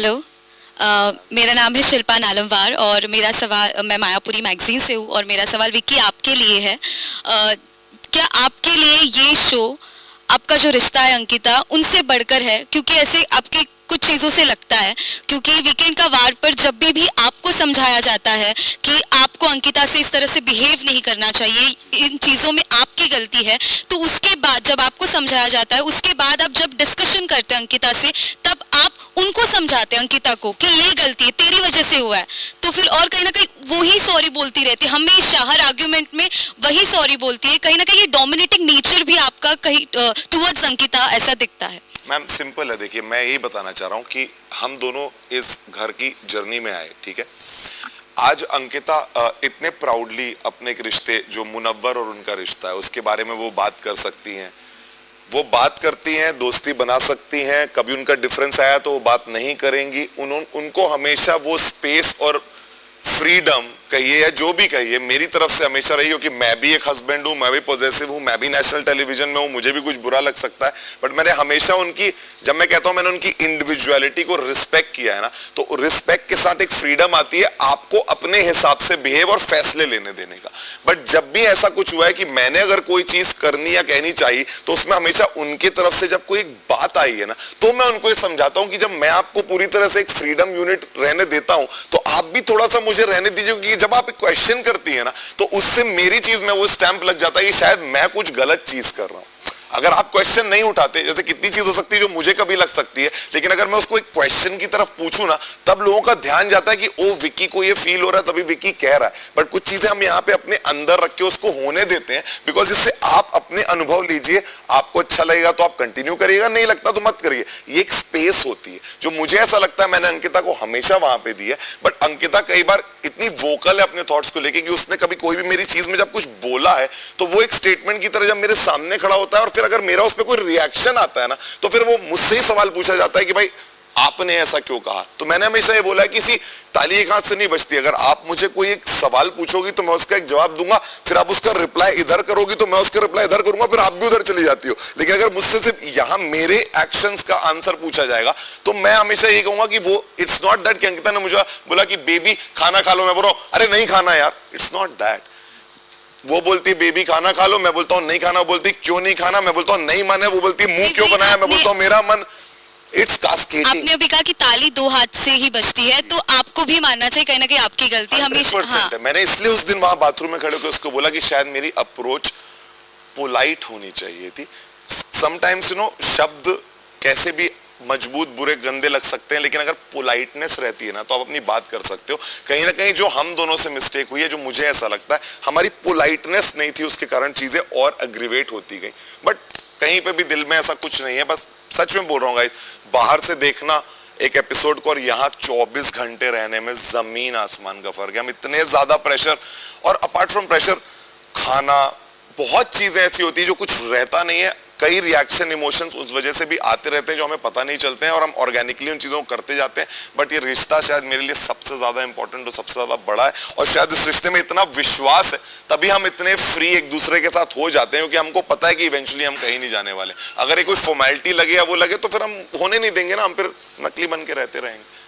Hello, मेरा नाम है शिल्पा नालमवार और मेरा सवाल, मैं मायापुरी मैगजीन से हूँ और मेरा सवाल विक्की आपके लिए है। क्या आपके लिए ये शो, आपका जो रिश्ता है अंकिता, उनसे बढ़कर है? क्योंकि ऐसे आपकी कुछ चीज़ों से लगता है, क्योंकि वीकेंड का वार पर जब भी आपको समझाया जाता है कि आपको अंकिता से इस तरह से बिहेव नहीं करना चाहिए, इन चीज़ों में आपकी गलती है, तो उसके बाद जब आपको समझाया जाता है, उसके बाद आप जब डिस्कशन करते हैं अंकिता से, तब आप उनको समझाते हैं अंकिता को कि ये गलती है, तेरी वजह से हुआ है, तो फिर और कहीं ना कहीं वही सॉरी बोलती रहती है हमेशा, हर आर्ग्यूमेंट में वही सॉरी बोलती है। कहीं ना कहीं ये डोमिनेटिंग नेचर भी आपका कहीं टुवर्ड्स अंकिता ऐसा दिखता है। मैम सिंपल है, देखिए मैं यही बताना चाह रहा हूँ कि हम दोनों इस घर की जर्नी में आए, ठीक है। आज अंकिता इतने प्राउडली अपने एक रिश्ते, जो मुनव्वर और उनका रिश्ता है, उसके बारे में वो बात कर सकती हैं, वो बात करती हैं, दोस्ती बना सकती हैं। कभी उनका डिफरेंस आया तो वो बात नहीं करेंगी। उनको हमेशा वो स्पेस और फ्रीडम कहिए या जो भी कहिए, मेरी तरफ से हमेशा रही हो कि मैं भी एक हस्बैंड हूँ, मैं भी पॉजेसिव हूँ, मैं भी नेशनल टेलीविजन में हूँ, मुझे भी कुछ बुरा लग सकता है, बट मैंने हमेशा उनकी, जब मैं कहता हूँ मैंने उनकी इंडिविजुअलिटी को रिस्पेक्ट किया है ना, तो रिस्पेक्ट के साथ एक फ्रीडम आती है आपको अपने हिसाब से बिहेव और फैसले लेने देने का। बट जब भी ऐसा कुछ हुआ है कि मैंने अगर कोई चीज करनी या कहनी चाहिए, तो उसमें हमेशा उनकी तरफ से जब कोई बात आई है ना, तो मैं उनको ये समझाता हूँ कि जब मैं आपको पूरी तरह से एक फ्रीडम यूनिट रहने देता हूँ, तो आप भी थोड़ा सा मुझे रहने दीजिए, क्योंकि जब आप क्वेश्चन करती है ना, तो उससे मेरी चीज में वो स्टैंप लग जाता है कि शायद मैं कुछ गलत चीज कर रहा हूं। अगर आप क्वेश्चन नहीं उठाते, जैसे कितनी चीज हो सकती है जो मुझे कभी लग सकती है, लेकिन अगर मैं उसको एक क्वेश्चन की तरफ पूछूं ना, तब लोगों का ध्यान जाता है कि ओ विक्की को ये फील हो रहा है, तभी विक्की कह रहा है। बट कुछ चीजें हम यहाँ पे अपने अंदर रख के उसको होने देते हैं, बिकॉज इससे आप अपने अनुभव लीजिए, आपको अच्छा लगेगा तो आप कंटिन्यू करिएगा, नहीं लगता तो मत करिए। ये एक स्पेस होती है जो मुझे ऐसा लगता है मैंने अंकिता को हमेशा वहां पे दी है। बट अंकिता कई बार इतनी वोकल है अपने थॉट्स को लेके कि उसने कभी कोई भी मेरी चीज में जब कुछ बोला है, तो वो एक स्टेटमेंट की तरह जब मेरे सामने खड़ा होता है, और फिर अगर मेरा उस पर कोई रिएक्शन आता है ना, तो फिर वो मुझसे ही सवाल पूछा जाता है कि भाई आपने ऐसा क्यों कहा। तो मैंने हमेशा ये बोला है कि किसी ताली एक हाथ से नहीं बजती। अगर आप मुझे कोई एक सवाल पूछोगी तो मैं उसका एक जवाब दूंगा, फिर आप उसका रिप्लाई इधर करोगी तो मैं उसका रिप्लाई इधर करूंगा, फिर आप भी उधर चली जाती हो। लेकिन अगर मुझसे सिर्फ यहाँ मेरे एक्शंस का आंसर पूछा जाएगा, तो मैं हमेशा यही कहूंगा कि वो, इट्स नॉट दैट कि अंकिता ने मुझे बोला कि बेबी खाना खा लो, मैं बोल रहा हूँ अरे नहीं खाना यार, इट्स नॉट दैट। वो बोलती बेबी खाना खा लो, मैं बोलता हूँ नहीं खाना, बोलती क्यों नहीं खाना, मैं बोलता हूँ नहीं मन है, वो बोलती मुंह क्यों बनाया, मैं बोलता हूँ मेरा मन। It's cascading. आपने अभी कहा कि ताली दो हाथ से ही बजती है, तो आपको भी मानना चाहिए कहीं ना कहीं आपकी गलती हमेशा। हाँ। मैंने इसलिए उस दिन वहां बाथरूम में खड़े होकर उसको बोला कि शायद मेरी अप्रोच पोलाइट होनी चाहिए थी। समटाइम्स शब्द कैसे भी मजबूत, बुरे, गंदे लग सकते हैं, लेकिन अगर पोलाइटनेस रहती है ना, तो आप अपनी बात कर सकते हो। कहीं ना कहीं जो हम दोनों से मिस्टेक हुई है, जो मुझे ऐसा लगता है हमारी पोलाइटनेस नहीं थी, उसके कारण चीजें और एग्रीवेट होती गई। बट कहीं पे भी दिल में ऐसा कुछ नहीं है, बस सच में बोल रहा हूँ गाइस, बाहर से देखना एक एपिसोड को और यहाँ 24 घंटे रहने में जमीन आसमान का फर्क है। हम इतने ज्यादा प्रेशर, और अपार्ट फ्रॉम प्रेशर, खाना, बहुत चीजें ऐसी होती है जो कुछ रहता नहीं है। कई रिएक्शन, इमोशंस उस वजह से भी आते रहते हैं जो हमें पता नहीं चलते हैं, और हम ऑर्गेनिकली उन चीजों को करते जाते हैं। बट ये रिश्ता शायद मेरे लिए सबसे ज्यादा इंपॉर्टेंट और सबसे ज्यादा बड़ा है, और शायद इस रिश्ते में इतना विश्वास है, तभी हम इतने फ्री एक दूसरे के साथ हो जाते हैं, क्योंकि हमको पता है कि इवेंचुअली हम कहीं नहीं जाने वाले। अगर ये कोई फॉर्मेलिटी लगे या वो लगे, तो फिर हम होने नहीं देंगे ना, हम फिर नकली बन के रहते रहेंगे।